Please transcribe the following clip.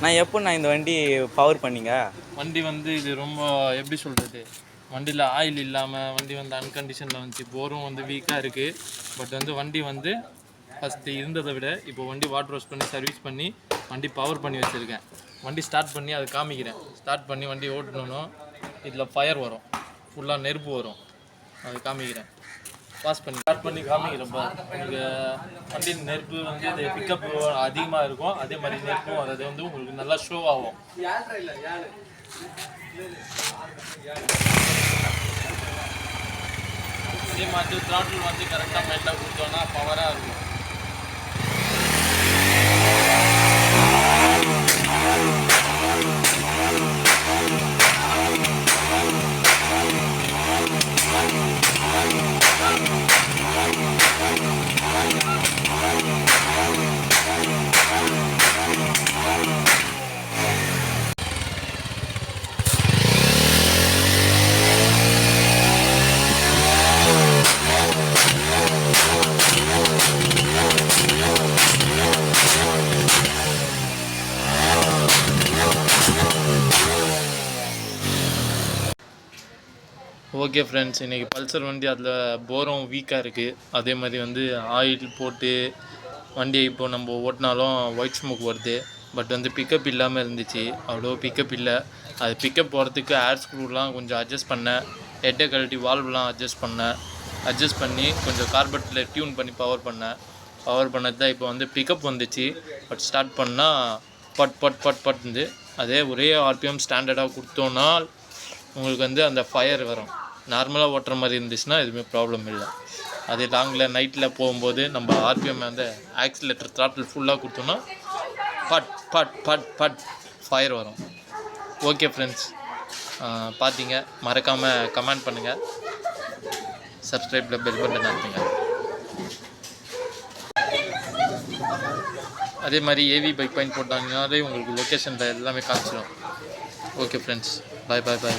நான் எப்போ நான் இந்த வண்டி பவர் பண்ணிங்க? வண்டி வந்து இது ரொம்ப எப்படி சொல்கிறது, வண்டியில் ஆயில் இல்லாமல் வண்டி வந்து அன்கண்டிஷனில் வந்துச்சு. போரும் வந்து வீக்காக இருக்குது. பட் வந்து வண்டி வந்து ஃபஸ்ட்டு இருந்ததை விட இப்போ வண்டி வாட்டர் வாஷ் பண்ணி சர்வீஸ் பண்ணி வண்டி பவர் பண்ணி வச்சுருக்கேன். வண்டி ஸ்டார்ட் பண்ணி அதை காமிக்கிறேன். ஸ்டார்ட் பண்ணி வண்டி ஓட்டணும், இதில் ஃபயர் வரும், ஃபுல்லாக நெருப்பு வரும், அதை காமிக்கிறேன். பாஸ் பண்ணி ஸ்டார்ட் பண்ணி காமிக்கிறப்ப உங்களுக்கு வண்டி நெருப்பு வந்து இது பிக்கப் அதிகமாக இருக்கும். அதே மாதிரி நெருப்பும் வர்றது வந்து உங்களுக்கு நல்லா ஷோ ஆகும். அதே மாதிரி த்ராட்டில் வந்து கரெக்டாக மெயினாக கொடுத்தோன்னா பவராக இருக்கும். ஓகே ஃப்ரெண்ட்ஸ், இன்றைக்கி பல்சர் வண்டி அதில் போரும் வீக்காக இருக்குது. அதே மாதிரி வந்து ஆயில் போட்டு வண்டியை இப்போ நம்ம ஓட்டினாலும் ஒயிட் ஸ்மோக் வருது. பட் வந்து பிக்கப் இல்லாமல் இருந்துச்சு, அவ்வளோ பிக்கப் இல்லை. அது பிக்கப் போகிறதுக்கு ஏர் ஸ்க்ரூலாம் கொஞ்சம் அட்ஜஸ்ட் பண்ணேன், ஹெட்டை கழட்டி வால்வ்லாம் அட்ஜஸ்ட் பண்ணி கொஞ்சம் கார்பெட்டில் டியூன் பண்ணி பவர் பண்ணது தான் இப்போ வந்து பிக்கப் வந்துச்சு. பட் ஸ்டார்ட் பண்ணால் பட் அதே ஒரே ஆர்பிஎம் ஸ்டாண்டர்டாக கொடுத்தோன்னா உங்களுக்கு வந்து அந்த ஃபயர் வரும். நார்மலாக ஓட்டுற மாதிரி இருந்துச்சுன்னா எதுவுமே ப்ராப்ளம் இல்லை. அதே லாங்கில் நைட்டில் போகும்போது நம்ம ஆர்பிஎம் அந்த ஆக்சிலேட்டர் த்ராட்டில் ஃபுல்லாக கொடுத்தோன்னா பட் ஃபயர் வரும். ஓகே ஃப்ரெண்ட்ஸ், பார்த்தீங்க, மறக்காமல் கமெண்ட் பண்ணுங்கள், சப்ஸ்கிரைபில் பெல் பட்டன் அழுத்துங்க. அதே மாதிரி ஏவி பைக் பாயிண்ட் போட்டாங்கனாலே உங்களுக்கு லொக்கேஷனில் எல்லாமே காமிச்சிடும். ஓகே ஃப்ரெண்ட்ஸ், பாய்.